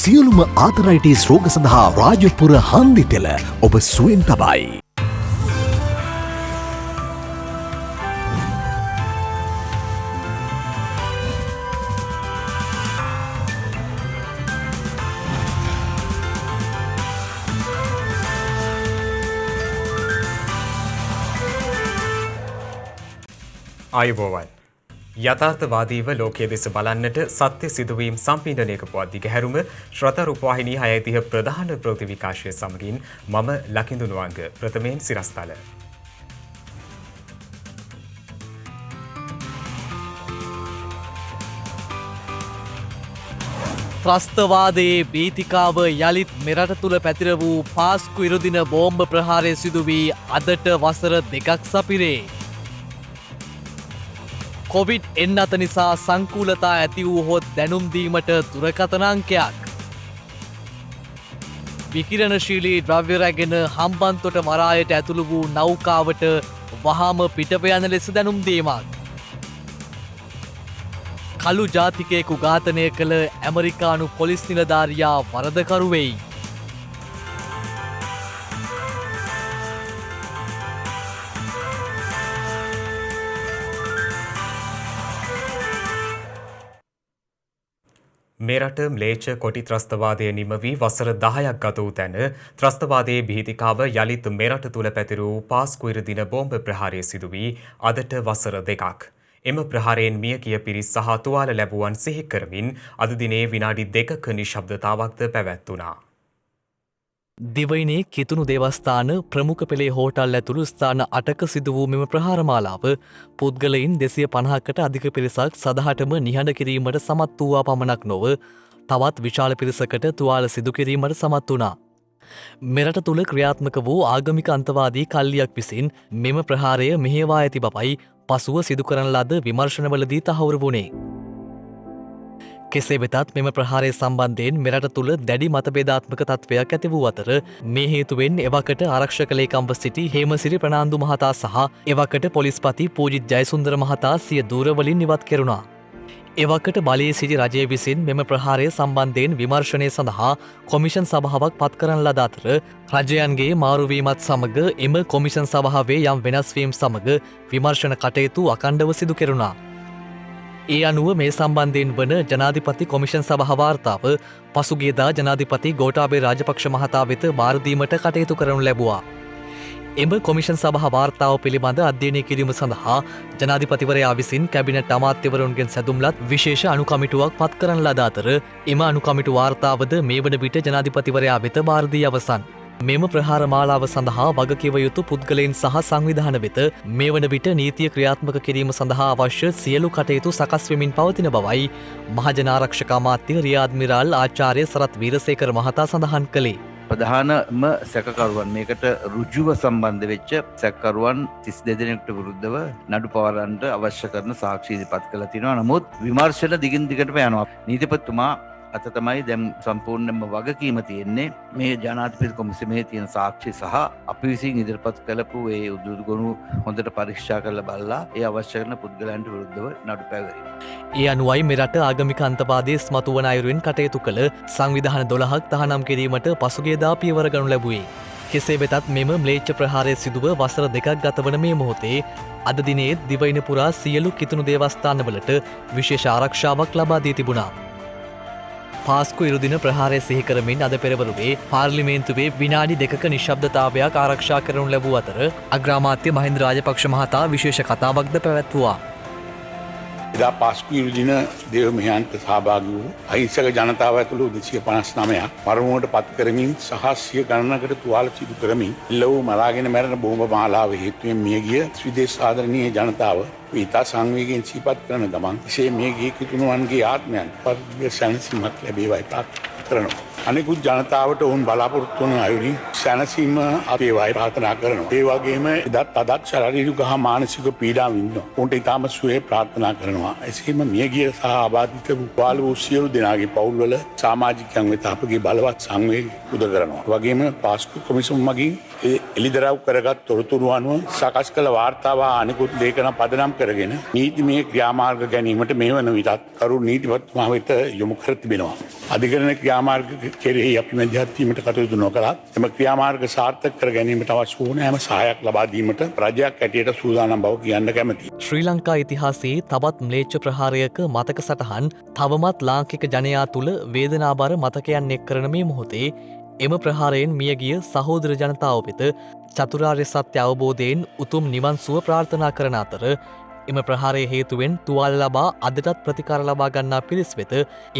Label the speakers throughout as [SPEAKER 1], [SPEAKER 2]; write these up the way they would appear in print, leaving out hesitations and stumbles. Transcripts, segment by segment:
[SPEAKER 1] සියලුම ආතරයිටිස් රෝග සඳහා රාජපුර හන්දි තෙල ඔබ සුවෙන් තබයි.
[SPEAKER 2] ආයුබෝවන්. යථාර්ථවාදීව ලෝකයේ දෙස බලන්නට සත්‍ය සිදුවීම් සම්පීඩනයක පුවත් දිගහැරුම ශ්‍රත රූපවාහිනී 6:30 ප්‍රධාන ප්‍රවෘත්ති විකාශය සමගින් මම ලකිඳු නුවංග ප්‍රථමයෙන් සිරස්තල.
[SPEAKER 3] ත්‍රස්තවාදයේ බීතිකාව යළිත් මෙරට තුළ පැතිර වූ පාස්කු ඉරුදින බෝම්බ ප්‍රහාරය සිදු වී අදට වසර 2ක් සපිරේ. කොවිඩ් එන්නත නිසා සංකූලතා ඇති වූ හොත් දැනුම් දීමට දුරකථන අංකයක්. විකිරණශීලී ද්‍රව්‍ය රැගෙන හම්බන්තොට මරායට ඇතුළු වූ නෞකාවට වහාම පිටව යන ලෙස දැනුම් දීමක්. කළු ජාතිකයෙකු ඝාතනය කළ ඇමරිකානු පොලිස් නිලධාරියා වරදකරු වෙයි.
[SPEAKER 2] මෙරට ම්ලේච්ඡ කොටි ත්‍රස්තවාදය නිම වී වසර 10ක් ගත වූ තැන ත්‍රස්තවාදයේ බීතිකාව යළිත් මෙරට තුළ පැතිර වූ පාස්කු ඉරුදින බෝම්බ ප්‍රහාරය සිදු වී අදට වසර 2ක්. එම ප්‍රහාරයෙන් මියගිය පිරිස් සහ තුවාල ලැබුවන් සිහි කරමින් අද දිනේ විනාඩි 2ක නිශ්ශබ්දතාවක්ද පැවැත්වුණා.
[SPEAKER 3] දිවයිනේ කිතුණු දේවස්ථාන ප්‍රමුඛ පෙළේ හෝටල් ඇතුළු ස්ථාන 8ක සිදු වූ මෙම ප්‍රහාරමාලාව පුද්ගලයින් 250කට අධික පිරිසක් සදහටම නිහඬ කිරීමට සමත් වූවා පමණක් නොව තවත් විශාල පිරිසකට තුවාල සිදු කිරීමට සමත් වුණා. මෙරට තුළ ක්‍රියාත්මක වූ ආගමික අන්තවාදී කල්ලියක් විසින් මෙම ප්‍රහාරය මෙහෙවා ඇති බවයි පසුව සිදු කරන ලද විමර්ශනවලදී තහවුරු වුණේ. කෙසේ වෙතත් මෙම ප්‍රහාරය සම්බන්ධයෙන් මෙරට තුළ දැඩි මතභේදාත්මක තත්ත්වයක් ඇති වූ අතර මේ හේතුවෙන් එවකට ආරක්ෂක ලේකම්ව සිටි හේමසිරි ප්‍රනාන්දු මහතා සහ එවකට පොලිස්පති පූජිත් ජයසුන්දර මහතා සිය දූරවලින් ඉවත් කෙරුණා. එවකට බලයේ සිටි රජය විසින් මෙම ප්‍රහාරය සම්බන්ධයෙන් විමර්ශනය සඳහා කොමිෂන් සභාවක් පත් කරන ලද අතර රජයන්ගේ මාරුවීමත් සමග එම කොමිෂන් සභාවේ යම් වෙනස්වීම් සමග විමර්ශන කටයුතු අඛණ්ඩව සිදු කෙරුණා. ඒ අනුව මේ සම්බන්ධයෙන් වන ජනාධිපති කොමිෂන් සභා වාර්තාව පසුගියදා ජනාධිපති ගෝඨාභය රාජපක්ෂ මහතා වෙත බාර දීමට කටයුතු කරනු ලැබුවා. එම කොමිෂන් සභා වාර්තාව පිළිබඳ අධ්‍යයනය කිරීම සඳහා ජනාධිපතිවරයා විසින් කැබිනට් අමාත්‍යවරුන්ගෙන් සැදුම්ලත් විශේෂ අනුකමිටුවක් පත් කරන ලද අතර එම අනුකමිටු වාර්තාවද මේ වන විට ජනාධිපතිවරයා වෙත බාර දී අවසන්. මෙම ප්‍රහාර මාලාව සඳහා වගකිව යුතු පුද්ගලයන් සහ සංවිධාන වෙත මේ වන විට නීතිය ක්‍රියාත්මක කිරීම සඳහා අවශ්‍ය සියලු කටයුතු සකස් වෙමින් පවතින බවයි මහජන ආරක්ෂක අමාත්‍ය රියා අද්මිරාල් ආචාර්ය සරත් වීරසේකර මහතා සඳහන් කළේ.
[SPEAKER 4] ප්‍රධානම සැකකරුවන් මේකට ඍජුව සම්බන්ධ වෙච්ච සැකකරුවන් 32 දෙනෙකුට විරුද්ධව නඩු පවරන්නට අවශ්‍ය කරන සාක්ෂි ඉදිරිපත් කළා තියෙනවා. නමුත් විමර්ශන දිගින් දිගටම යනවා. නීතිපතිතුමා අත තමයි දැන් සම්පූර්ණයෙන්ම වගකීම තියෙන්නේ මේ ජනාධිපති කොමිසමේ තියෙන සාක්ෂි සහ අපි විසින් ඉදිරිපත් කළපු ඒ උදුරුගුණු හොඳට පරීක්ෂා කරලා බලලා ඒ අවශ්‍ය කරන පුද්ගලයන්ට විරුද්ධව නඩු පැවරීම.
[SPEAKER 3] ඒ අනුවයි මෙරට ආගමික අන්තවාදයේ ස්මතු වන අයුරින් කටයුතු කළ සංවිධාන 12ක් තහනම් කිරීමට පසුගියදා පියවර ගනු ලැබුවේ. කෙසේ වෙතත් මෙම ම්ලේච්ඡ ප්‍රහාරය සිදුව වසර 2ක් ගත වන මේ මොහොතේ අද දිනේ දිවයින පුරා සියලු කිතුණු දේවස්ථානවලට විශේෂ ආරක්ෂාවක් ලබා දී තිබුණා. පාස්කු ඉරුදින ප්‍රහාරය සිහි කරමින් අද පෙරවරුවේ පාර්ලිමේන්තුවේ විනාඩි 2ක නිශ්ශබ්දතාවයක් ආරක්ෂා කරනු ලැබූ අතර අග්‍රාමාත්‍ය මහින්ද රාජපක්ෂ මහතා විශේෂ කතාවක්ද පැවැත්වුවා.
[SPEAKER 5] එදා පාස්කු ඉරුදින දේව මෙහෙයන්ට සහභාගී වූ අහිංසක ජනතාව ඇතුළු 259ක් මරණයට පත් කරමින් සහ සිය ගණනකට තුවාල සිදු කරමින් ලැබූ මරාගෙන මැරෙන බෝම්බ මාලාව හේතුවෙන් මියගිය ස්විදේශ ආදරණීය ජනතාව ඉතා සංවේගයෙන් සිහිපත් කරන ගමන් එසේ මියගිය කිතුණුවන්ගේ ආත්මයන් පරිදි සැනසීමක් ලැබේවායි ප්‍රාර්ථනා කරනවා. අනෙකුත් ජනතාවට ඔවුන් බලාපොරොත්තු වන අයුරින් සැනසීම අපි ඒවායි ප්‍රාර්ථනා කරනවා. ඒ වගේම එදත් අදත් ශාරීරික හා මානසික පීඩා විඳිනවා. ඔවුන්ට ඉතාම සුවය ප්‍රාර්ථනා කරනවා. එසේම මියගිය සහ ආබාධිත වූ සියලු දෙනාගේ පවුල්වල සමාජිකයන් වෙත අපගේ බලවත් සංවේගය පුද කරනවා. වගේම පාස්කු කොමිසම මගින් එළිදරව් කරගත් තොරතුරු අනුව සකස් කළ වාර්තාව අනෙකුත් ලේඛන පදනම් කරගෙන නීතිමය ක්‍රියාමාර්ග ගැනීමට මේ වන විටත් කරු නීතිපතිතුමා වෙත යොමු කර තිබෙනවා. අධිකරණ ක්‍රියාමාර්ග කෙරෙහි අපි මැදිහත්වීමට කටයුතු නොකළත් එම ක්‍රියාමාර්ග සාර්ථක කර ගැනීමට අවශ්‍ය ඕනෑම සහායක් ලබා දීමට රජයක් ඇටියට සූදානම් බව කියන්න කැමැතියි.
[SPEAKER 3] ශ්‍රී ලංකා ඉතිහාසයේ තවත් ම්ලේච්ඡ ප්‍රහාරයක මතක සටහන් තවමත් ලාංකික ජනයා තුළ වේදනාබර මතකයන් එක් කරන මේ මොහොතේ එම ප්‍රහාරයෙන් මියගිය සහෝදර ජනතාව වෙත චතුරාර්ය සත්‍ය අවබෝධයෙන් උතුම් නිවන් සුව ප්‍රාර්ථනා කරන අතර එම ප්‍රහාරය හේතුවෙන් තුවාල ලබා අදටත් ප්‍රතිකාර ලබා ගන්නා පිරිස් වෙත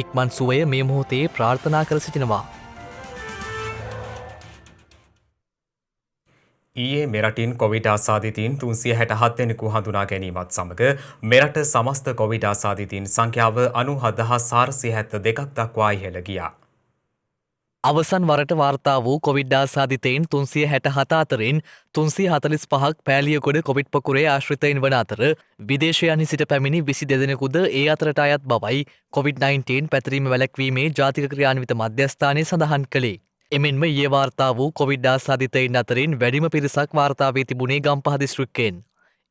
[SPEAKER 3] ඉක්මන් සුවය මේ මොහොතේ ප්‍රාර්ථනා කර සිටිනවා.
[SPEAKER 2] ඊයේ මෙරටින් කොවිඩ් ආසාදිතයින් 367 දෙනෙකු හඳුනා ගැනීමත් සමග මෙරට සමස්ත කොවිඩ් ආසාදිතයින් සංඛ්‍යාව 97472ක් දක්වා ඉහළ ගියා.
[SPEAKER 3] අවසන් වරට වාර්තා වූ කොවිඩ් ආසාදිතයින් 367 අතරින් 345ක් පෑලියගොඩ කොවිඩ් පොකුරේ ආශ්‍රිතයින් වන අතර විදේශයන්හි සිට පැමිණි 22 දෙනෙකුද ඒ අතරට අයත් බවයි කොවිඩ්-19 පැතිරීම වැළැක්වීමේ ජාතික ක්‍රියාන්විත මධ්‍යස්ථානය සඳහන් කළේ. එමෙන්ම ඊයේ වාර්තා වූ කොවිඩ් ආසාදිතයින් අතරින් වැඩිම පිරිසක් වාර්තා වී තිබුණේ ගම්පහ දිස්ත්‍රික්කයෙන්.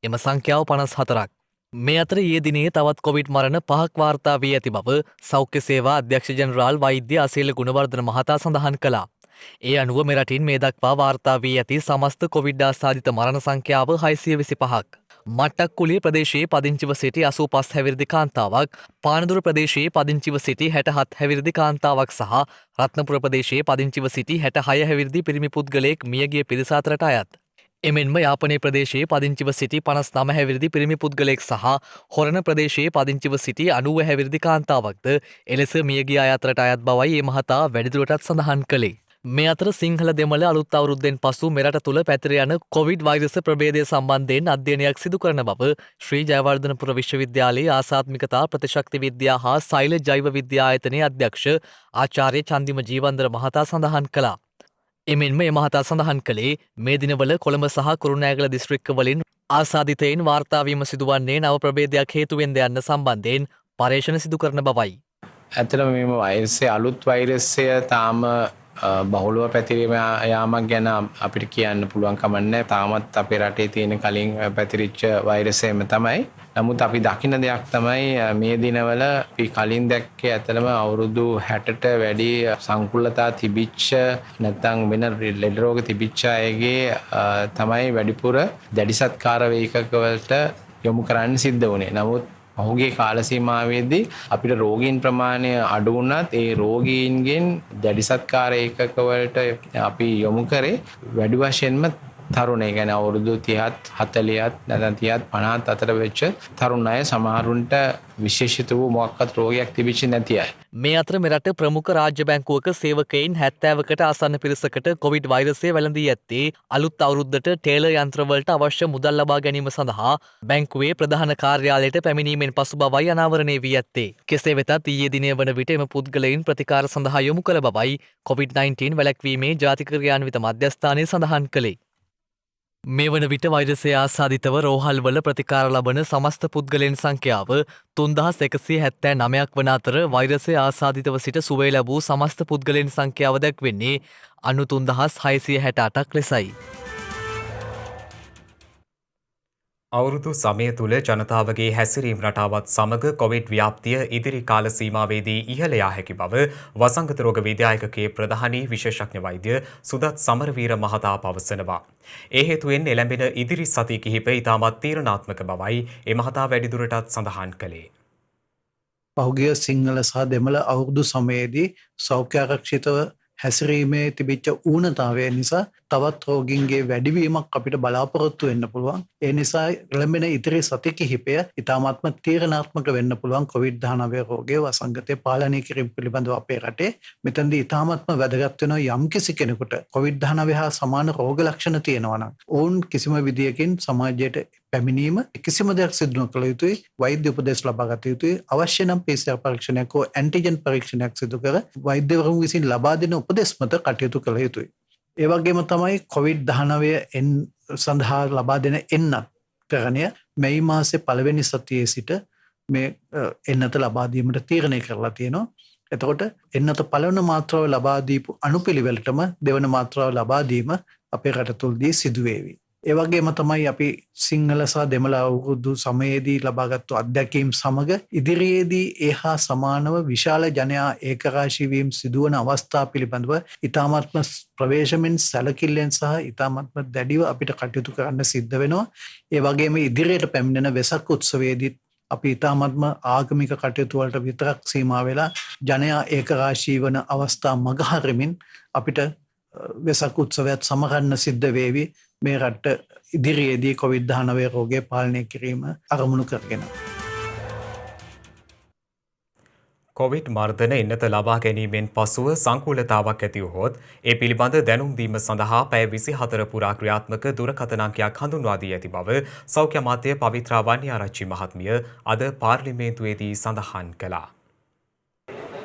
[SPEAKER 3] එම සංඛ්‍යාව 54ක්. මේ අතර ඊයේ දිනේ තවත් කොවිඩ් මරණ 5ක් වාර්තා වී ඇති බව සෞඛ්‍ය සේවා අධ්‍යක්ෂ ජනරාල් වෛද්‍ය අසීල ගුණවර්ධන මහතා සඳහන් කළා. ඒ අනුව මෙරටින් මේ දක්වා වාර්තා වී ඇති සමස්ත කොවිඩ් ආසාදිත මරණ සංඛ්‍යාව 625ක්. මට්ටක්කුලිය ප්‍රදේශයේ පදිංචිව සිටි 85 හැවිරිදි කාන්තාවක්, පානදුර ප්‍රදේශයේ පදිංචිව සිටි 67 හැවිරිදි කාන්තාවක් සහ රත්නපුර ප්‍රදේශයේ පදිංචිව සිටි 66 හැවිරිදි පිරිමි පුද්ගලයෙක් මියගිය පිරිස අතරට අයත්. එමෙන්ම යාපනයේ ප්‍රදේශයේ පදිංචිව සිටි 59 හැවිරිදි පිරිමි පුද්ගලයෙක් සහ හොරණ ප්‍රදේශයේ පදිංචිව සිටි 90 හැවිරිදි කාන්තාවක්ද එලෙස මියගිය අය අතරට අයත් බවයි මේ මහතා වැඩිදුරටත් සඳහන් කළේ. මේ අතර සිංහල දෙමළ අලුත් අවුරුද්දෙන් පසු මෙරට තුළ පැතිර යන කොවිඩ් වෛරස් ප්‍රභේදය සම්බන්ධයෙන් අධ්‍යයනයක් සිදු කරන බව ශ්‍රී ජයවර්ධනපුර විශ්වවිද්‍යාලයේ ආසාත්මිකතා ප්‍රතිශක්ති විද්‍යා හා සෛල ජෛව විද්‍යා ආයතනයේ අධ්‍යක්ෂ ආචාර්ය චන්දිම ජීවන්දර මහතා සඳහන් කළා. එමෙන්ම මේ මහතා සඳහන් කළේ මේ දිනවල කොළඹ සහ කුරුණෑගල දිස්ත්‍රික්කවලින් ආසාදිතයින් වාර්තා වීම සිදුවන්නේ නව ප්‍රභේදයක් හේතුවෙන්ද යන්න සම්බන්ධයෙන් පර්යේෂණ සිදු කරන බවයි.
[SPEAKER 6] ඇත්තටම මේ වෛරසය අලුත් වෛරසය තාම බහුලව පැතිරීම යාමක් ගැන අපිට කියන්න පුළුවන් කමක් නැහැ. තාමත් අපේ රටේ තියෙන කලින් පැතිරිච්ච වෛරසයම තමයි. නමුත් අපි දකින දෙයක් තමයි මේ දිනවල අපි කලින් දැක්කේ ඇත්තටම අවුරුදු 60ට වැඩි සංකුලතා තිබිච්ච නැත්නම් වෙන ලෙඩ රෝග තිබිච්ච අයගේ තමයි වැඩිපුර දැඩි සත්කාර වේගක වලට යොමු කරන්න සිද්ධ වුණේ. නමුත් ඔහුගේ කාල සීමාවේදී අපිට රෝගීන් ප්‍රමාණය අඩු වුණත් ඒ රෝගීන්ගෙන් දැඩි සත්කාර ඒකක වලට අපි යොමු කරේ වැඩි වශයෙන්ම තරුණ, ඒ කියන්නේ අවුරුදු 30ත් 40ත් නැත්නම් 30ත් 50ත් අතර වෙච්ච තරුණ අය, සමහරුන්ට විශේෂිත වූ මොකක්වත් රෝගයක් තිබිච්ච නැති අය.
[SPEAKER 3] මේ අතර මෙරට ප්‍රමුඛ රාජ්‍ය බැංකුවක සේවකයින් 70කට ආසන්න පිරිසකට කොවිඩ් වෛරසය වැළඳී ඇත්තේ අලුත් අවුරුද්දට ටේලර් යන්ත්‍රවලට අවශ්‍ය මුදල් ලබා ගැනීම සඳහා බැංකුවේ ප්‍රධාන කාර්යාලයට පැමිණීමෙන් පසු බවයි අනාවරණය වී ඇත්තේ. කෙසේ වෙතත් ඊයේ දිනය වන විට එම පුද්ගලයින් ප්‍රතිකාර සඳහා යොමු කළ බවයි කොවිඩ්-19 වැළැක්වීමේ ජාතික ක්‍රියාන්විත මධ්‍යස්ථානය සඳහන් කළේ. මේ වන විට වෛරසය ආසාදිතව රෝහල්වල ප්‍රතිකාර ලබන සමස්ත පුද්ගලයන් සංඛ්‍යාව 3179ක් වන අතර වෛරසය ආසාදිතව සිට සුවය ලැබූ සමස්ත පුද්ගලයන් සංඛ්‍යාව දැක්වෙන්නේ 93668ක් ලෙසයි.
[SPEAKER 2] අවුරුදු සමය තුළ ජනතාවගේ හැසිරීම් රටාවත් සමග කොවිඩ් ව්‍යාප්තිය ඉදිරි කාල සීමාවේදී ඉහළ යා හැකි බව වසංගත රෝග විද්‍යායකගේ ප්‍රධානී විශේෂඥ වෛද්‍ය සුදත් සමරවීර මහතා පවසනවා. ඒ හේතුවෙන් එළඹෙන ඉදිරි සති කිහිප ඉතාමත් තීරණාත්මක බවයි ඒ මහතා වැඩිදුරටත් සඳහන් කළේ.
[SPEAKER 7] පහුගිය සිංහල සහ දෙමළ අවුරුදු සමයේදී සෞඛ්‍ය ආරක්ෂිතව හැසිරීමේ තිබිච්ච ඌනතාවය නිසා තවත් රෝගීන්ගේ වැඩිවීමක් අපිට බලාපොරොත්තු වෙන්න පුළුවන්. ඒ නිසා එළඹෙන ඉදිරි සති කිහිපය ඉතාමත්ම තීරණාත්මක වෙන්න පුළුවන් COVID-19 රෝගයේ වසංගතය පාලනය කිරීම පිළිබඳව අපේ රටේ. මෙතනදී ඉතාමත්ම වැදගත් වෙනවා යම්කිසි කෙනෙකුට COVID-19 හා සමාන රෝග ලක්ෂණ තියෙනවා නම් ඔවුන් කිසිම විදියකින් සමාජයට පැමිණීම කිසිම දෙයක් සිදු නොකළ යුතුයි. වෛද්‍ය උපදෙස් ලබා ගත යුතුයි. අවශ්‍ය නම් PCR පරීක්ෂණයක් හෝ ඇන්ටිජන් පරීක්ෂණයක් සිදු කර වෛද්‍යවරුන් විසින් ලබා දෙන උපදෙස් මත කටයුතු කළ යුතුයි. ඒ වගේම තමයි COVID-19 සඳහා ලබා දෙන එන්නතරණය මැයි මාසේ පළවෙනි සතියේ සිට මේ එන්නත ලබා දීමට තීරණය කරලා තියෙනවා. එතකොට එන්නත පළවෙනි මාත්‍රාව ලබා දීපු අනුපිළිවෙලටම දෙවන මාත්‍රාව ලබා දීම අපේ රට තුළදී සිදු වේවි. ඒවගේම තමයි අපි සිංහල සහ දෙමළ අවුරුදු සමයේදී ලබාගත්තු අත්දැකීම් සමග ඉදිරියේදී ඒ හා සමානව විශාල ජනයා ඒකරාශීවීම් සිදුවන අවස්ථා පිළිබඳව ඉතාමත්ම ප්‍රවේශමෙන් සැලකිල්ලෙන් සහ ඉතාමත්ම දැඩිව අපිට කටයුතු කරන්න සිද්ධ වෙනවා. ඒ වගේම ඉදිරියට පැමිණෙන වෙසක් උත්සවයේදීත් අපි ඉතාමත්ම ආගමික කටයුතු වලට විතරක් සීමා වෙලා ජනයා ඒකරාශී වන අවස්ථා මගහරමින් අපිට වෙසක් උත්සවයත් සමරන්න සිද්ධ වේවි මේ රට ඉදිරියේදී COVID-19 රෝගය පාලනය කිරීම අරමුණු කරගෙන.
[SPEAKER 2] කොවිඩ් මර්ධන එන්නත ලබා ගැනීමෙන් පසුව සංකූලතාවක් ඇති වුවහොත් ඒ පිළිබඳ දැනුම් දීම සඳහා පැය 24 පුරා ක්‍රියාත්මක දුරකථන අංකයක් හඳුන්වා දී ඇති බව සෞඛ්‍ය අමාත්‍ය පවිත්‍රා වන්නිආරච්චි මහත්මිය අද පාර්ලිමේන්තුවේදී සඳහන් කළා.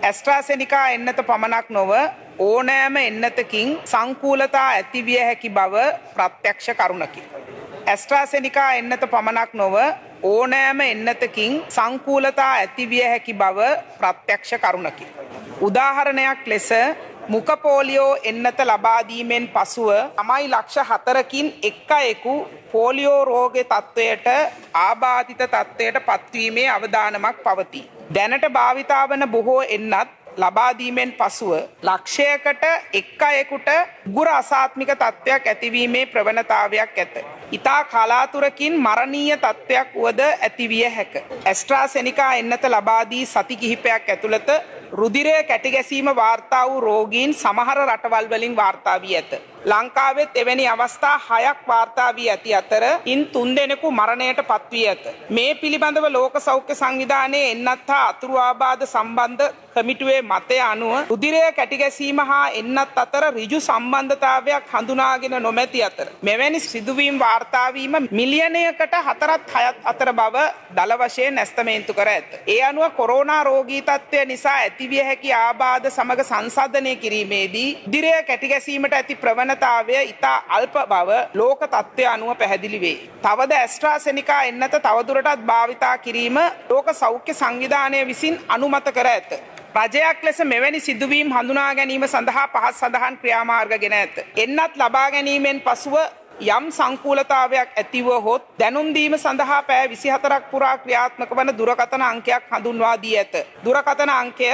[SPEAKER 8] ඇස්ට්‍රාසෙනිකා එන්නත පමණක් නොව ඕනෑම එන්නතකින් සංකූලතා ඇතිවිය හැකි බව ප්‍රත්‍යක්ෂ කරුණකි. ඇස්ට්‍රාසෙනිකා එන්නත පමණක් නොව ඕනෑම එන්නතකින් සංකූලතා ඇතිවිය හැකි බව ප්‍රත්‍යක්ෂ කරුණකි. උදාහරණයක් ලෙස මුඛපෝලියෝ එන්නත ලබාදීමෙන් පසුව තමයි ලක්ෂ 4කින් එක් අයෙකු පෝලියෝ රෝග තත්ත්වයට ආබාධිත තත්ත්වයට පත්වීමේ අවදානමක් පවතී. දැනට භාවිතා වන බොහෝ එන්නත් ලබාදීමෙන් පසුව ලක්ෂයකට එක් අයෙකුට උගුර අසාත්මික තත්ත්වයක් ඇතිවීමේ ප්‍රවණතාවයක් ඇත. ඉතා කලාතුරකින් මරණීය තත්ත්වයක් වුවද ඇතිවිය හැක. ඇස්ට්‍රාසෙනිකා එන්නත ලබාදී සති කිහිපයක් ඇතුළත රුධිරය කැටිගැසීම වාර්තා වූ රෝගීන් සමහර රටවල් වලින් වාර්තා වී ඇත. ලංකාවෙත් එවැනි අවස්ථා 6ක් වාර්තා වී ඇති අතර ඉන් 3 දෙනෙකු මරණයට පත් වී ඇත. මේ පිළිබඳව ලෝක සෞඛ්‍ය සංවිධානයේ එන්නත් හා අතුරු ආබාධ සම්බන්ධ කමිටුවේ මතය අනුව රුධිරය කැටිගැසීම හා එන්නත් අතර ඍජු සම්බන්ධතාවයක් හඳුනාගෙන නොමැති අතර මෙවැනි සිදුවීම් වාර්තා වීම මිලියනයකට 4ත් 6ත් අතර බව දල වශයෙන් නැස්තමේන්තු කර ඇත. ඒ අනුව කොරෝනා රෝගී තත්ත්වය නිසා ඇතිවිය හැකි ආබාධ සමග සංසන්දනය කිරීමේදී රුධිරය කැටිගැසීමට ඇති ප්‍රවණතාවය ඉතා අල්ප බව ලෝක තත්ත්වය අනුව පැහැදිලි වේ. තවද ඇස්ට්‍රාසෙනිකා එන්නත තවදුරටත් භාවිතා කිරීම ලෝක සෞඛ්‍ය සංවිධානය විසින් අනුමත කර ඇත. රජයක් ලෙස මෙවැනි සිදුවීම් හඳුනා ගැනීම සඳහා පහත් සඳහන් ක්‍රියාමාර්ග ගෙන ඇත. එන්නත් ලබා ගැනීමෙන් පසුව යම් සංකූලතාවයක් ඇතිව හොත් දැනුම් දීම සඳහා පැය 24ක් පුරා ක්‍රියාත්මක වන දුරකථන අංකයක් හඳුන්වා දී ඇත. දුරකථන අංකය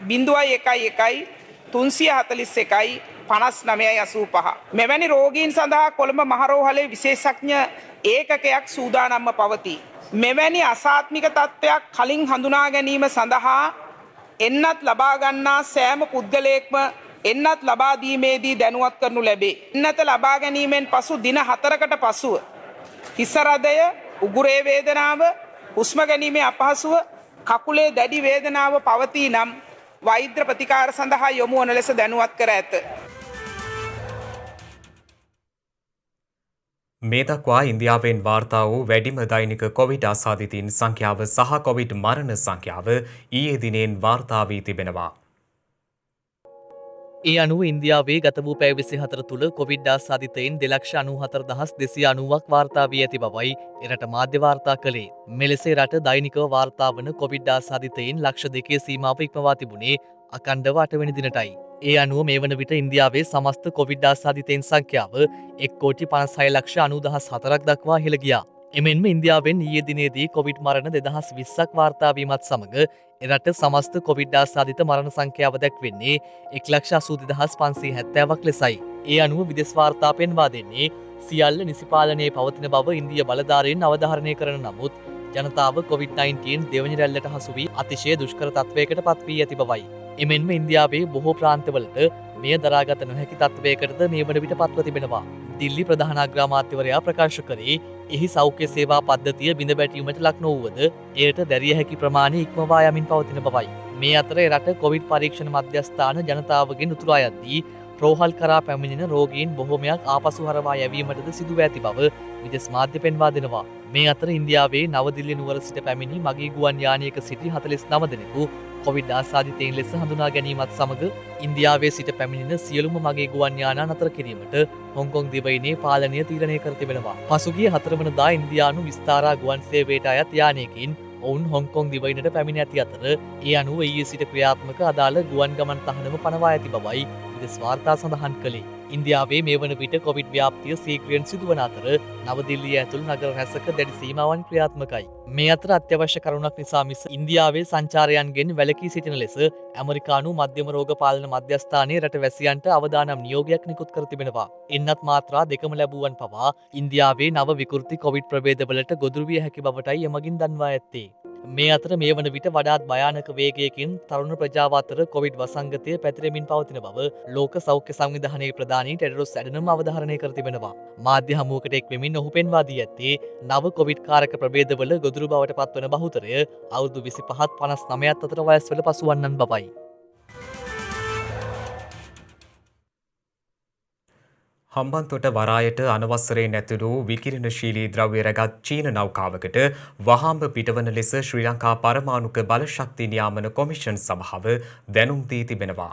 [SPEAKER 8] 011 341 5985. මෙවැනි රෝගීන් සඳහා කොළඹ මහරෝහලේ විශේෂඥ ඒකකයක් සූදානම්ව පවතී. මෙවැනි අසාත්මික තත්ත්වයක් කලින් හඳුනා ගැනීම සඳහා එන්නත් ලබා ගන්නා සෑම පුද්ගලයෙක්ම එන්නත් ලබා දීමේදී දැනුවත් කරනු ලැබේ. එන්නත ලබා ගැනීමෙන් පසු දින 4කට පසුව හිස රදය, උගුරේ වේදනාව, හුස්ම ගැනීමේ අපහසුව, කකුලේ දැඩි වේදනාව පවතී නම් වෛද්‍ය ප්‍රතිකාර සඳහා යොමු වන ලෙස දැනුවත් කර ඇත.
[SPEAKER 2] මේ දක්වා ඉන්දියාවෙන් වාර්තා වූ වැඩිම දෛනික කොවිඩ් ආසාදිතයින් සංඛ්‍යාව සහ කොවිඩ් මරණ සංඛ්‍යාව ඊයේ දිනෙන් වාර්තා වී තිබෙනවා.
[SPEAKER 3] ඒ අනුව ඉන්දියාවේ ගත වූ පැය 24 තුළ කොවිඩ් ආසාදිතයින් 2,94,290ක් වාර්තා වී ඇති බවයි එරට මාධ්‍ය වාර්තා කළේ. මෙලෙස රට දෛනිකව වාර්තා වන කොවිඩ් ආසාදිතයින් ලක්ෂ 2 සීමාව ඉක්මවා තිබුණේ අකණ්ඩව 8 වෙනි දිනටයි. ඒ අනුව මේ වන විට ඉන්දියාවේ සමස්ත කොවිඩ් ආසාදිතයින් සංඛ්‍යාව 1,56,90,04ක් දක්වා ඉහළ ගියා. එමෙන්ම ඉන්දියාවෙන් ඊයේ දිනේදී කොවිඩ් මරණ 2020ක් වාර්තා වීමත් සමග එරට සමස්ත කොවිඩ් ආසාදිත මරණ සංඛ්‍යාව දැක්වෙන්නේ 1,80,570ක් ලෙසයි. ඒ අනුව විදෙස් වාර්තා පෙන්වා දෙන්නේ සියල්ල නිසි පාලනයේ පවතින බව ඉන්දිය බලධාරීන් අවධාරණය කරන නමුත් ජනතාව COVID-19 දෙවැනි රැල්ලට හසු වී අතිශය දුෂ්කර තත්වයකට පත් වී ඇති බවයි. එමෙන්ම ඉන්දියාවේ බොහෝ ප්‍රාන්තවලට මෙය දරාගත නොහැකි තත්වයකටද මේ වන විට පත්ව තිබෙනවා. දිල්ලි ප්‍රධාන අග්‍රාමාත්‍යවරයා ප්‍රකාශ කරේ එහි සෞඛ්‍ය සේවා පද්ධතිය බිඳ බැටීමට ලක් නොවුවද එයට දැරිය හැකි ප්‍රමාණය ඉක්මවා යමින් පවතින බවයි. මේ අතර රට කොවිඩ් පරීක්ෂණ මධ්‍යස්ථාන ජනතාවගෙන් උතුරා යද්දී රෝහල් කරා පැමිණෙන රෝගීන් බොහෝමයක් ආපසු හරවා යැවීමටද සිදුව ඇති බව විදෙස් මාධ්‍ය පෙන්වා දෙනවා. මේ අතර ඉන්දියාවේ නවදිල්ලි නුවර සිට පැමිණි මගී ගුවන් යානයක සිටි 49 දෙනෙකු කොවිඩ් ආසාදිතයින් ලෙස හඳුනා ගැනීමත් සමග ඉන්දියාවේ සිට පැමිණෙන සියලුම මගේ ගුවන් යානා නතර කිරීමට හොංකොං දිවයිනේ පාලනය තීරණය කර තිබෙනවා. පසුගිය 4 වනදා ඉන්දියානු විස්තාරා ගුවන් සේවයට අයත් යානයකින් ඔවුන් හොංකොං දිවයිනට පැමිණ ඇති අතර ඒ අනුව ඊයේ සිට ක්‍රියාත්මක අදාළ ගුවන් ගමන් තහනම පනවා ඇති බවයි විදෙස් වාර්තා සඳහන් කළේ. ඉන්දියාවේ මේ වන විට කොවිඩ් ව්‍යාප්තිය සීක්‍රයෙන් සිදුවන අතර නවදිල්ලිය ඇතුළු නගර රැසක දැඩි සීමාවන් ක්‍රියාත්මකයි. මේ අතර අත්‍යවශ්‍ය කරුණක් නිසා මිස ඉන්දියාවේ සංචාරයන්ගෙන් වැළකී සිටින ලෙස ඇමරිකානු මධ්‍යම රෝග පාලන මධ්‍යස්ථානයේ රටවැසියන්ට අවදානම් නියෝගයක් නිකුත් කර තිබෙනවා. එන්නත් මාත්‍රා දෙකම ලැබුවන් පවා ඉන්දියාවේ නව විකෘති කොවිඩ් ප්‍රභේදවලට ගොදුරු විය හැකි බවටයි එමගින් දන්වා ඇත්තේ. මේ අතර මේ වන විට වඩාත් භයානක වේගයකින් තරුණ ප්‍රජාව අතර කොවිඩ් වසංගතය පැතිරෙමින් පවතින බව ලෝක සෞඛ්‍ය සංවිධානයේ ප්‍රධානී ටෙඩරොස් ඇඩනම් අවධාරණය කර තිබෙනවා. මාධ්‍ය හමුවකට එක් වෙමින් ඔහු පෙන්වා දී ඇත්තේ නව කොවිඩ් කාරක ප්‍රභේදවල ගොදුරු බවට පත්වන බහුතරය අවුරුදු 25-59 අතර වයස්වල පසුවන්නන් බවයි.
[SPEAKER 2] හම්බන්තොට වරායට අනවසරයෙන් ඇතුළු විකිරණශීලී ද්‍රව්‍ය රැගත් චීන නෞකාවකට වහාඹ පිටවන ලෙස ශ්‍රී ලංකා පරමාණුක බලශක්ති නියාමන කොමිෂන් සභාව දැනුම් දී තිබෙනවා.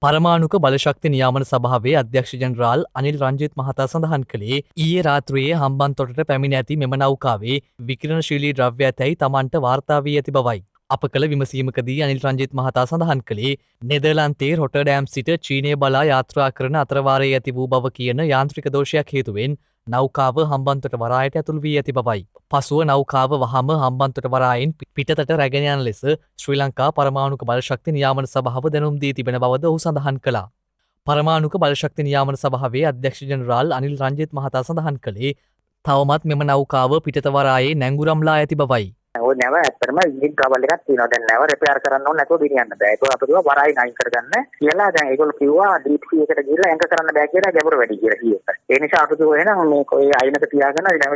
[SPEAKER 3] පරමාණුක බලශක්ති නියාමන සභාවේ අධ්‍යක්ෂ ජනරාල් අනිල් රංජිත් මහතා සඳහන් කළේ ඊයේ රාත්‍රියේ හම්බන්තොටට පැමිණ ඇති මෙම නෞකාවේ විකිරණශීලී ද්‍රව්‍ය ඇතැයි තමන්ට වාර්තා වී ඇති බවයි. අප කළ විමසීමකදී අනිල් රංජිත් මහතා සඳහන් කළේ නෙදර්ලන්තයේ රොටර්ඩෑම් සිට චීනය බලා යාත්‍රා කරන අතරවාරයේ ඇති වූ බව කියන යාන්ත්‍රික දෝෂයක් හේතුවෙන් නෞකාව හම්බන්තොට වරායට ඇතුළු වී ඇති බවයි. පසුව නෞකාව වහම හම්බන්තොට වරායෙන් පිටතට රැගෙන යන ලෙස ශ්‍රී ලංකා පරමාණුක බලශක්ති නියාමන සභාව දැනුම් දී තිබෙන බවද ඔහු සඳහන් කළා. පරමාණුක බලශක්ති නියාමන සභාවේ අධ්‍යක්ෂ ජනරාල් අනිල් රංජිත් මහතා සඳහන් කළේ තවමත් මෙම නෞකාව පිටත වරායේ නැංගුරම්ලා ඇති බවයි.
[SPEAKER 9] ඔය නැව ඇත්තටම ඉන්ජින් ට්‍රබල් එකක් තියෙනවා. දැන් නැව රිපෙයාර් කරන්න ඕන නැතුව ගෙනියන්න බෑ. ඒක අපිට කිව්වා වරායි නයින් කරගන්න කියලා. දැන් ඒගොල්ලෝ කිව්වා ඩීප් සී එකට ගිහලා ඇංකර් කරන්න බෑ කියලා ගැඹුර වැඩි කියලා කිව්වා. ඒ නිසා අපි කිව්වා එහෙනම් මේක ඔය අයිනක තියාගෙන නැව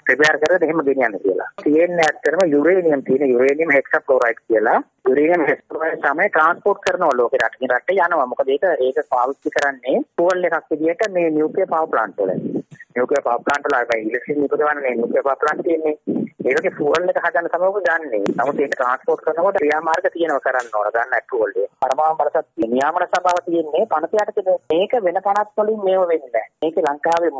[SPEAKER 9] රිපෙයාර් කරලා එහෙම ගෙනියන්න කියලා. තියෙන්නේ ඇත්තටම යුරේනියම් තියෙන යුරේනියම් හෙක්සාෆ්ලෝරයිඩ් කියලා. යුරේනියම් හෙක්සාෆ්ලෝරයිඩ් තමයි ට්‍රාන්ස්පෝර්ට් කරනවා ලෝකෙට රටකින් රට යනවා. මොකද ඒක පාවිච්චි කරන්නේ ෆුවල් එකක් විදියට මේ නියුක්ලියර් පවර් ප්ලාන්ට් වල. නියුක්ලියර් පවර් ප්ලාන්ට් වල අපි ඉලෙක්ට්‍රිසිටි නිකුත්වන්නේ නියුක්ලියර් පවර් ප්ලාන්ට් තියෙන්නේ. ඒකේ ෆුවල් එක හදන්න තමයි ඔබ ගන්නෙ. නමුත් ඒක ට්‍රාන්ස්පෝර්ට් කරනකොට ක්‍රියාමාර්ග තියෙනවා කරන්න ඕන ගන්න ඇප්‍රූවල් එක. පරමාණු බලශක්ති නියාමන සභාව තියෙන්නේ පනත යටතේ. මේක වෙන පනත් වලින් මේව වෙන්නේ නැහැ. මේක ලංකාවේ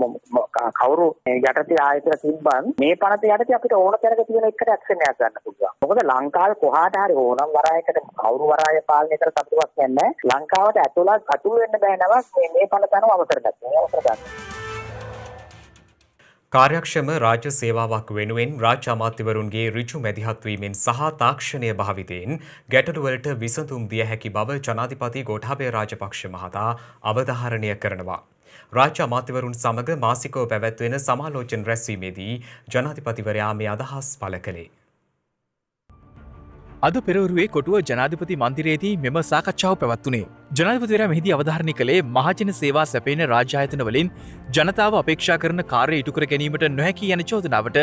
[SPEAKER 9] කවුරු යටතේ ආයතන තිබ්බන් මේ පනත යටතේ අපිට ඕන තැනක තියෙන එකට ඇක්ෂන් එකක් ගන්න පුළුවන්. මොකද ලංකාවේ කොහාට හරි ඕනම් වරායකට කවුරු වරාය පාලනය කර සතුටුවක් නැහැ. ලංකාවට අතුල් වෙන්න බෑ නවක් මේ පනත අනුව අවසර ගන්න.
[SPEAKER 2] කාර්යක්ෂම රාජ්‍ය සේවාවක් වෙනුවෙන් රාජ්‍ය අමාත්‍යවරුන්ගේ ඍජු මැදිහත්වීමෙන් සහ තාක්ෂණය භාවිතයෙන් ගැටලුවලට විසඳුම් දිය හැකි බව ජනාධිපති ගෝඨාභය රාජපක්ෂ මහතා අවධාරණය කරනවා. රාජ්‍ය අමාත්‍යවරුන් සමග මාසිකව පැවැත්වෙන සමාලෝචන රැස්වීමේදී ජනාධිපතිවරයා මේ අදහස් පළ කළේ.
[SPEAKER 10] අද පෙරවරුවේ කොටුව ජනාධිපති මන්දිරයේදී මෙම සාකච්ඡාව පැවැත්වුණේ. ජනාධිපතිවරයා මෙහිදී අවධාරණය කළේ මහජන සේවා සැපයන රාජ්‍ය ආයතන වලින් ජනතාව අපේක්ෂා කරන කාර්ය ඉටු කර ගැනීමට නොහැකි යන චෝදනාවට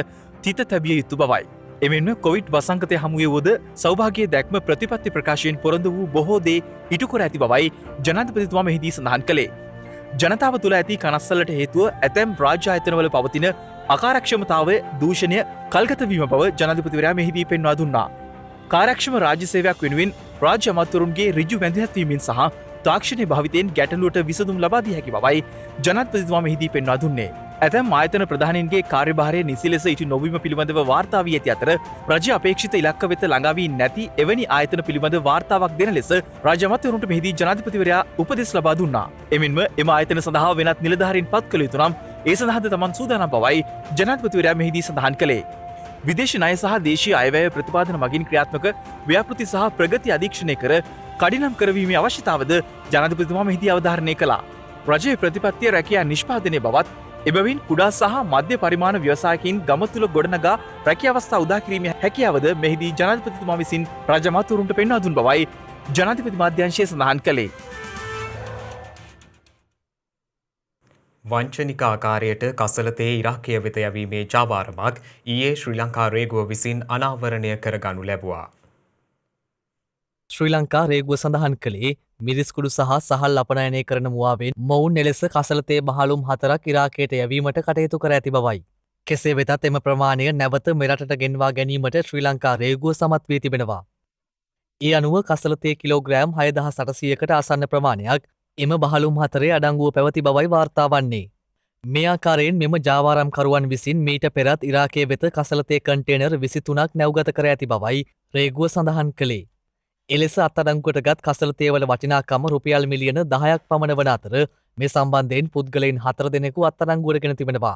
[SPEAKER 10] තිත තැබිය යුතු බවයි. එමෙන්ම කොවිඩ් වසංගතය හමුවේ වුවද සෞභාග්‍ය දැක්ම ප්‍රතිපත්ති ප්‍රකාශයෙන් පොරොන්දු වූ බොහෝ දේ ඉටු කර ඇති බවයි ජනාධිපතිතුමා මෙහිදී සඳහන් කළේ. ජනතාව තුළ ඇති කනස්සල්ලට හේතුව ඇතැම් රාජ්‍ය ආයතනවල පවතින අකාර්යක්ෂමතාවය දූෂණය කල්ගතවීම බව ජනාධිපතිවරයා මෙහිදී පෙන්වා දුන්නා. කාර්යක්ෂම රාජ්‍ය සේවයක් වෙනුවෙන් රාජ්‍ය අමාත්‍යවරුන්ගේ ඍජු මැදිහත්වීමෙන් සහ තාක්ෂණය භාවිතයෙන් ගැටලුවට විසඳුම් ලබා දිය හැකි බවයි ජනාධිපතිතුමා මෙහිදී පෙන්වා දුන්නේ. ඇතැම් ආයතන ප්‍රධානීන්ගේ කාර්යභාරය නිසි ලෙස ඉටු නොවීම පිළිබඳව වාර්තා වී ඇති අතර රජය අපේක්ෂිත ඉලක්ක වෙත ළඟා වී නැති එවැනි ආයතන පිළිබඳ වාර්තාවක් දෙන ලෙස රාජ්‍ය අමාත්‍යවරුන්ට මෙහිදී ජනාධිපතිවරයා උපදෙස් ලබා දුන්නා. එමෙන්ම එම ආයතන සඳහා වෙනත් නිලධාරීන් පත් කළ යුතු නම් ඒ සඳහාද තමන් සූදානම් බවයි ජනාධිපතිවරයා මෙහිදී සඳහන් කළේ. විදේශ ණය සහ දේශීය අයවැය ප්‍රතිපාදන මගින් ක්‍රියාත්මක ව්‍යාපෘති සහ ප්‍රගති අධීක්ෂණය කර කඩිනම් කරවීමේ අවශ්‍යතාවද ජනාධිපතිතුමා මෙහිදී අවධාරණය කළා. රජයේ ප්‍රතිපත්තිය රැකියා නිෂ්පාදනය බවත් එබැවින් කුඩා සහ මධ්‍ය පරිමාණ ව්‍යවසායකින් ගම තුළ ගොඩනගා රැකියා අවස්ථා උදා කිරීමේ හැකියාවද මෙහිදී ජනාධිපතිතුමා විසින් රාජ්‍ය අමාත්‍යවරුන්ට පෙන්වා දුන් බවයි ජනාධිපති මාධ්‍යංශය සඳහන් කළේ.
[SPEAKER 2] වංචනික ආකාරයට කසලතේ ඉරාකය වෙත යැවීමේ ජාවාරමක් ඊයේ ශ්‍රී ලංකා රේගුව විසින් අනාවරණය කරගනු ලැබුවා.
[SPEAKER 3] ශ්‍රී ලංකා රේගුව සඳහන් කළේ මිරිස්කුඩු සහ සහල් අපනයනය කරන මුවාවෙන් මොවුන් එලෙස කසලතේ මහලුම් 4ක් ඉරාකයට යැවීමට කටයුතු කර ඇති බවයි. කෙසේ වෙතත් එම ප්‍රමාණය නැවත මෙරටට ගෙන්වා ගැනීමට ශ්‍රී ලංකා රේගුව සමත් වී තිබෙනවා. ඒ අනුව කසලතේ කිලෝග්‍රෑම් 6800කට ආසන්න ප්‍රමාණයක් එම බහලුම් 4 අඩංගුව පැවති බවයි වාර්තා වන්නේ. මේ ආකාරයෙන් මෙම ජාවාරම්කරුවන් විසින් මීට පෙරත් ඉරාකයේ වෙත කසලතේ කන්ටේනර් 23ක් නැව්ගත කර ඇති බවයි රේගුව සඳහන් කළේ. එලෙස අත්අඩංගුවට ගත් කසල තේවල වටිනාකම රුපියල් මිලියන 10ක් පමණ වන අතර මේ සම්බන්ධයෙන් පුද්ගලයන් 4 දෙනෙකු අත්අඩංගුවටගෙන තිබෙනවා.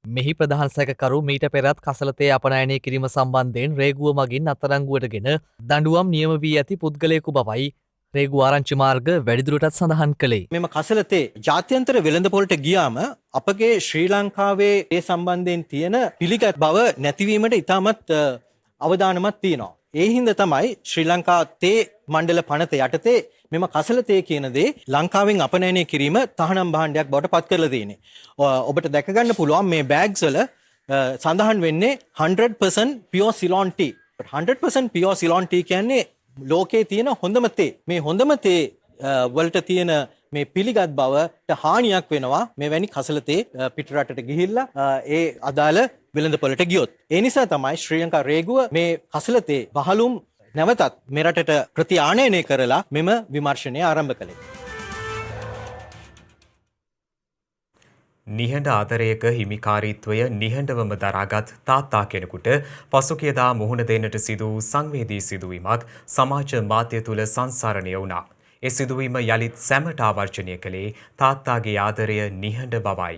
[SPEAKER 3] මෙහි ප්‍රධාන සැකකරු මීට පෙරත් කසල තේ අපනයනය කිරීම සම්බන්ධයෙන් රේගුව මගින් අත්අඩංගුවටගෙන දඬුවම් නියම වී ඇති පුද්ගලයෙකු බවයි රේගුව ආරංචි මාර්ග වැඩිදුරටත් සඳහන් කළේ.
[SPEAKER 11] මෙම කසලතේ ජාත්‍යන්තර වෙළඳපොළට ගියාම අපගේ ශ්‍රී ලංකාවේ ඒ සම්බන්ධයෙන් තියෙන පිළිගත් බව නැතිවීමට ඉතාමත් අවදානමක් තියෙනවා. ඒ හින්දා තමයි ශ්‍රී ලංකා තේ මණ්ඩල පනත යටතේ මෙම කසල තේ කියන දේ ලංකාවෙන් අපනයනය කිරීම තහනම් භාණ්ඩයක් බවට පත් කරලා තියෙන්නේ. ඔබට දැක ගන්න පුළුවන් මේ බෑග්ස් වල සඳහන් වෙන්නේ 100% pure Ceylon tea. 100% pure Ceylon tea කියන්නේ ලෝකයේ තියෙන හොඳම තේ. මේ හොඳම තේ වලට තියෙන මේ පිළිගත් බවට හානියක් වෙනවා මෙවැනි කසල තේ පිටරටට ගිහිල්ලා ඒ අදාළ වෙළඳපොළට ගියොත්. ඒ නිසා තමයි ශ්‍රී ලංකා රේගුව මේ කසල තේ පහළුම් නැවතත් මෙරටට ප්‍රතිආනයනය කරලා මෙම විමර්ශනය ආරම්භ කළේ.
[SPEAKER 2] නිහඬ ආදරයක හිමිකාරීත්වය නිහඬවම දරාගත් තාත්තා කෙනෙකුට පසුගියදා මුහුණ දෙන්නට සිදු සංවේදී සිදුවීමක් සමාජ මාධ්‍ය තුළ සංසරණය වුණා. ඒ සිදුවීම යළිත් සැමට ආවර්ජනය කළේ තාත්තාගේ ආදරය නිහඬ බවයි.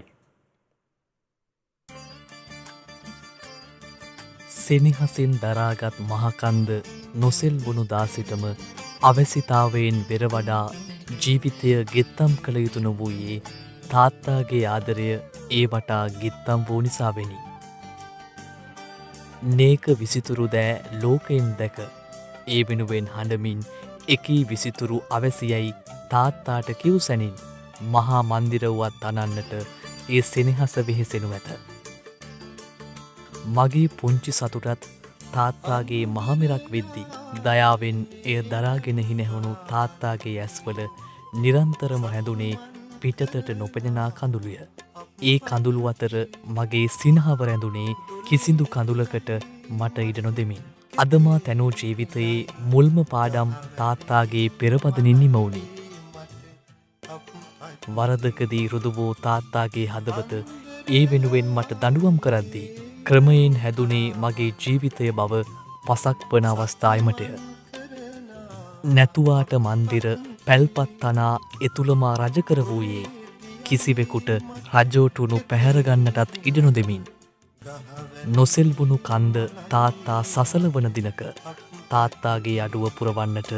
[SPEAKER 3] සෙනෙහසින් දරාගත් මහකන්ද නොසෙල්වුණු දාසිටම අවැසිතාවයෙන් වෙරවඩා ජීවිතය ගෙත්තම් කළ යුතු නොවූයේ තාත්තාගේ ආදරය ඒ වටා ගෙත්තම් වූ නිසාවෙනි. නේක විසිතුරු දෑ ලෝකයෙන් දැක ඒ වෙනුවෙන් හඬමින් එකී විසිතුරු අවැසියයි තාත්තාට කිව් සැනින් මහා මන්දිරවුවත් අනන්නට ඒ සෙනෙහස වෙහෙසෙනු ඇත. මගේ පුංචි සතුටත් තාත්තාගේ මහමෙරක් වෙද්දී දයාවෙන් එය දරාගෙන හිනැහුණු තාත්තාගේ ඇස්වල නිරන්තරම හැඳුනේ පිටතට නොපෙනෙනා කඳුළුය. ඒ කඳුළු අතර මගේ සිනහව රැඳුනේ කිසිදු කඳුලකට මට ඉඩ නොදෙමින්. අදමා තැනූ ජීවිතයේ මුල්ම පාඩම් තාත්තාගේ පෙරපදනින් නිමවුණි. වරදකදී රුදුවෝ තාත්තාගේ හදවත ඒ වෙනුවෙන් මට දඬුවම් කරද්දී ක්‍රමයෙන් හැදුනේ මගේ ජීවිතය බව පසක් වන අවස්ථායමටය. නැතුවාට මන්දිර පැල්පත් තනා එතුළමා රජකර වූයේ කිසිවෙකුට රජෝටුණු පැහැරගන්නටත් ඉඩ නොදෙමින්. නොසෙල්වුණු කන්ද තාත්තා සසල වන දිනක තාත්තාගේ අඩුව පුරවන්නට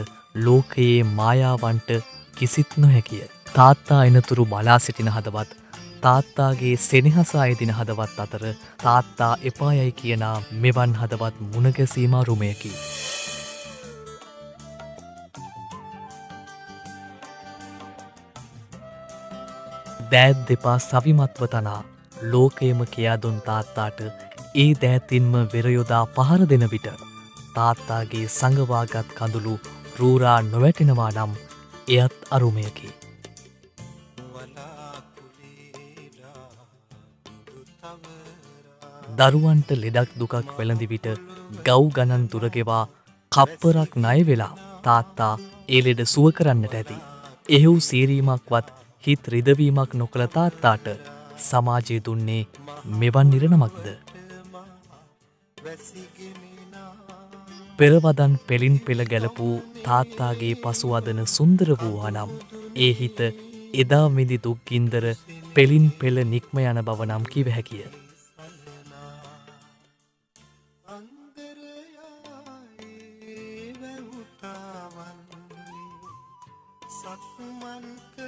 [SPEAKER 3] ලෝකයේ මායාවන්ට කිසිත් නොහැකිය. තාත්තා එනතුරු බලා සිටින හදවත් තාත්තාගේ සෙනෙහස අයදින හදවත් අතර තාත්තා එපායයි කියනා මෙවන් හදවත් මුණගැසීම රුමයකි. දෑත් දෙපා සවිමත්ව තනා ලෝකයම කියාදුන් තාත්තාට ඒ දෑතින්ම වෙරයොදා පහර දෙන විට තාත්තාගේ සඟවාගත් කඳුළු රූරා නොවැටෙනවා නම් එයත් අරුමයකි. දරුවන්ට ලෙඩක් දුකක් වෙළඳි විට ගව් ගණන් දුරගෙවා කප්පරක් ණය වෙලා තාත්තා ඒ ලෙඩ සුව කරන්නට ඇති. එහෙව් සීරීමක්වත් හිත් රිදවීමක් නොකළ තාත්තාට සමාජය දුන්නේ මෙවන් නිරණමක්ද? පෙරවදන් පෙලින් පෙළ ගැලපූ තාත්තාගේ පසුවදන සුන්දර වූවා නම් ඒ හිත එදා විඳි දුක්ගින්දර පෙලින් පෙළ නික්ම යන බව නම් කිව හැකිය.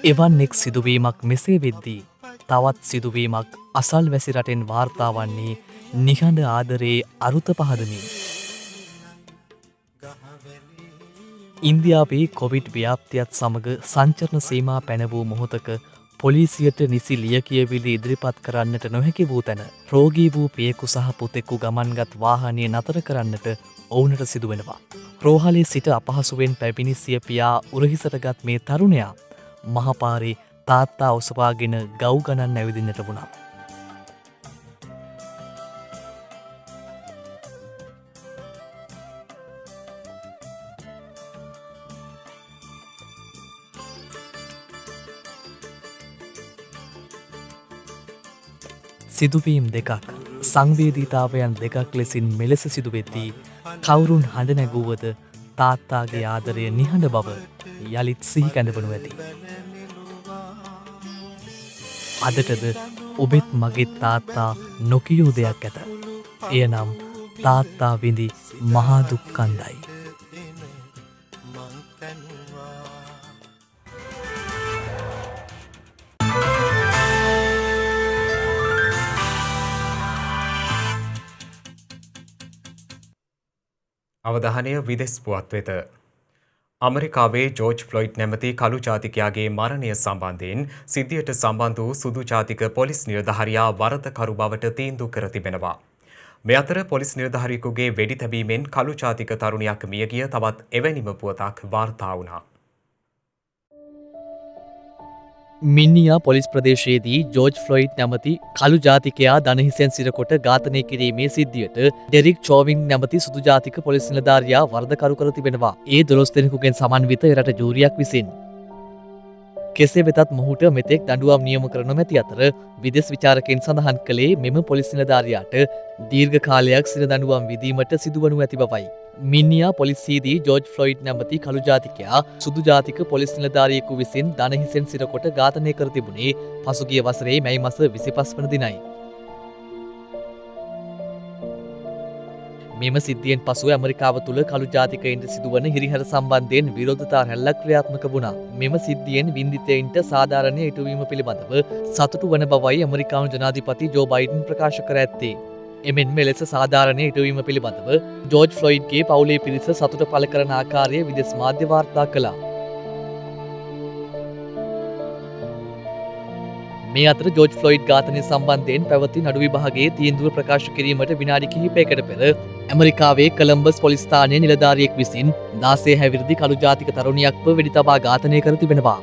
[SPEAKER 3] එවන් එක් සිදුවීමක් මෙසේ වෙද්දී තවත් සිදුවීමක් අසල් වැසි රටෙන් වාර්තා වන්නේ නිහඬ ආදරයේ අරුත පහදමින්. ඉන්දියාවේ කොවිඩ් ව්‍යාප්තියත් සමග සංචරණ සීමා පැන වූ මොහොතක පොලිසියට නිසි ලියකියවිලි ඉදිරිපත් කරන්නට නොහැකි වූ තැන රෝගී වූ පියෙකු සහ පුතෙකු ගමන්ගත් වාහනය නතර කරන්නට ඔවුනට සිදුවෙනවා. රෝහලේ සිට අපහසුවෙන් පැමිණි සිය පියා උරහිසටගත් මේ තරුණයා මහපාරේ තාත්තා ඔසවාගෙන ගව් ගණන් ඇවිදින්නට වුණා. සිදුවීම් දෙකක් සංවේදීතාවයන් දෙකක් ලෙසින් මෙලෙස සිදුවෙද්දී කවුරුන් හඬ නැගුවද තාත්තාගේ ආදරය නිහඬ බව යළිත් සිහි කැඳවනු ඇති. අදටද ඔබෙත් මගෙත් තාත්තා නොකියූ දෙයක් ඇත. එය නම් තාත්තා විඳි මහාදුක් කන්දයි.
[SPEAKER 2] අවධානය විදෙස් පුවත් වෙත. අමරිකාවේ ජෝර්ජ් ෆ්ලොයිඩ් නැමති කළු ජාතිකයාගේ මරණය සම්බන්ධයෙන් සිද්ධියට සම්බන්ධ වූ සුදු ජාතික පොලිස් නිලධාරියා වරදකරු බවට තීන්දුව කර තිබෙනවා. මේ අතර පොලිස් නිලධාරියෙකුගේ වෙඩි තැබීමෙන් කළු ජාතික තරුණියක් මියගිය තවත් එවැනිම පුවතක් වාර්තා වුණා.
[SPEAKER 3] මිනියා පොලිස් ප්‍රදේශයේදී ජෝර්ජ් ෆ්ලොයිඩ් නැමති කළු ජාතිකයා දනහිසෙන් සිරකොට ඝාතනය කිරීමේ සිද්ධියට ඩෙරික් චෝවින් නැමති සුදු ජාතික පොලිස් නිලධාරියා වරදකරු කර තිබෙනවා. ඒ 12 දෙනෙකුගෙන් සමන්විත එරට ජූරියක් විසින්. කෙසේ වෙතත් මොහුට මෙතෙක් දඬුවම් නියම කර නොමැති අතර විදෙස් විචාරකයන් සඳහන් කළේ මෙම පොලිස් නිලධාරියාට දීර්ඝ කාලයක් සිර දඬුවම් විදීමට සිදුවනු ඇති බවයි. මිනියා පොලිසියේදී ජෝර්ජ් ෆ්ලොයිඩ් නැමති කළු ජාතිකයා සුදු ජාතික පොලිස් නිලධාරියෙකු විසින් දනහිසෙන් සිරකොට ඝාතනය කර තිබුණේ පසුගිය වසරේ මැයි මාස 25 වන දිනයි. මෙම සිද්ධියෙන් පසුව ඇමරිකාව තුළ කළු ජාතිකයින්ට සිදුවන හිරිහැර සම්බන්ධයෙන් විරෝධතා රැල්ලක් ක්‍රියාත්මක වුණා. මෙම සිද්ධියෙන් වින්දිතයින්ට සාධාරණය ඉටුවීම පිළිබඳව සතුටු වන බවයි ඇමරිකානු ජනාධිපති ජෝ බයිඩන් ප්‍රකාශ කර ඇත්තේ. එමෙන්ම ලෙස සාධාරණය ඉටුවීම පිළිබඳව ජෝර්ජ් ෆ්ලොයිඩ්ගේ පවුලේ පිරිස සතුට පළ කරන ආකාරය විදෙස් මාධ්‍ය වාර්තා කළා. මේ අතර ජෝර්ජ් ෆ්ලොයිඩ් ඝාතනය සම්බන්ධයෙන් පැවති නඩු විභාගයේ තීන්දුව ප්‍රකාශ කිරීමට විනාඩි කිහිපයකට පෙර ඇමරිකාවේ කොලම්බස් පොලිස් ස්ථානයේ නිලධාරියෙක් විසින් 16 හැවිරිදි කළු ජාතික තරුණියක්ව වෙඩි තබා ඝාතනය කර තිබෙනවා.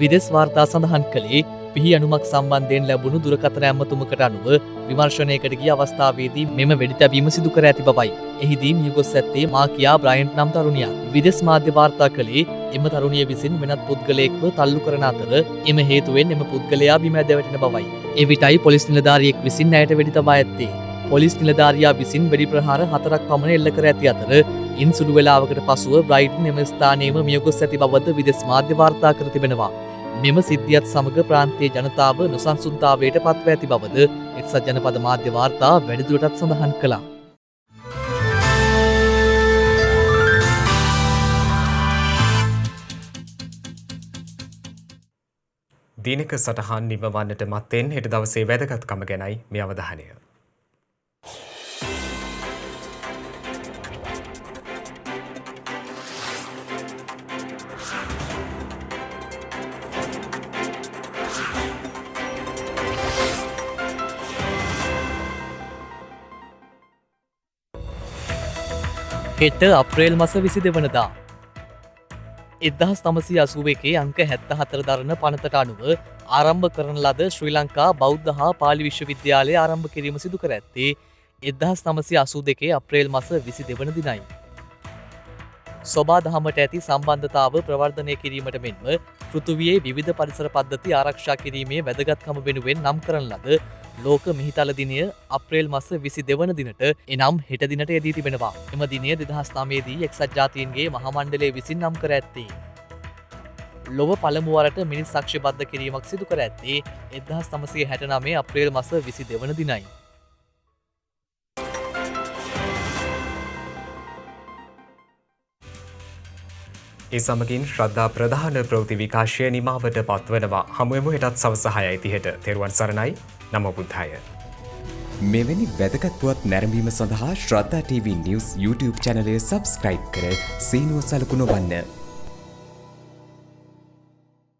[SPEAKER 3] විදෙස් වාර්තා සඳහන් කළේ පිහි අනුමක් සම්බන්ධයෙන් ලැබුණු දුරකථන ඇමතුමකට අනුව විමර්ශනයකට ගිය අවස්ථාවේදී මෙම වෙඩි තැබීම සිදු කර ඇති බවයි. එහිදී මියගොස් ඇත්තේ මාකියා බ්‍රයන්ට් නම් තරුණියක්. විදෙස් මාධ්‍ය වාර්තා කළේ එම තරුණිය විසින් වෙනත් පුද්ගලයෙක්ව තල්ලු කරන අතර එම හේතුවෙන් එම පුද්ගලයා බිම ඇද වැටෙන බවයි. එවිටයි පොලිස් නිලධාරියෙක් විසින් ඇයට වෙඩි තබා ඇත්තේ. පොලිස් නිලධාරියා විසින් වෙඩි ප්‍රහාර 4ක් පමණ එල්ල කර ඇති අතර ඉන් සුළු වේලාවකට පසුව බ්‍රයිටන් එම ස්ථානයේම මියගොස් ඇති බවද විදෙස් මාධ්‍ය වාර්තා කර තිබෙනවා. මෙම සිද්ධියත් සමග ප්‍රාන්තීය ජනතාව නොසන්සුන්තාවයට පත්ව ඇති බවද එක්සත් ජනපද මාධ්‍ය වාර්තා වැඩිදුරටත් සඳහන් කළා.
[SPEAKER 2] දිනක සටහන් නිමවන්නට මත්තෙන් හෙට දවසේ වැදගත්කම ගැනයි මේ අවධානය.
[SPEAKER 3] හෙට අප්‍රේල් මස 22 වනදා 1981 අංක 74 දරන පනතට අනුව ආරම්භ කරන ලද ශ්‍රී ලංකා බෞද්ධ හා පාලි විශ්වවිද්‍යාලය ආරම්භ කිරීම සිදු කර ඇත්තේ 1982 අප්‍රේල් මස 22 වන දිනයි. සොබා දහමට ඇති සම්බන්ධතාව ප්‍රවර්ධනය කිරීමට මෙන්ම පෘථුවියේ විවිධ පරිසර පද්ධති ආරක්ෂා කිරීමේ වැදගත්කම වෙනුවෙන් නම් කරන ලද ලෝක මිහිතල දිනය අප්‍රේල් මස 22 වන දිනට එනම් හෙට දිනට යෙදී තිබෙනවා. එම දිනය 2009 දී එක්සත් ජාතීන්ගේ මහා මණ්ඩලය විසින් නම් කර ඇත්තේ. ලොව පළමු වරට මිනිස් සාක්ෂිබද්ධ කිරීමක් සිදු කර ඇත්තේ 1969 අප්‍රේල් මස 22 වන දිනයි.
[SPEAKER 2] ඒ සමගින් ශ්‍රද්ධා ප්‍රධාන ප්‍රවෘත්ති විකාශය නිමාවට පත්වනවා. හමුවෙමු හෙටත් සවස 6:30ට. තෙරුවන් සරණයි. නමෝ බුද්ධාය.
[SPEAKER 1] මෙවැනි වැදගත් පුවත් නැරඹීම සඳහා ශ්‍රද්ධා TV News YouTube channel එක subscribe කර සීනුව සලකුණු වන්න.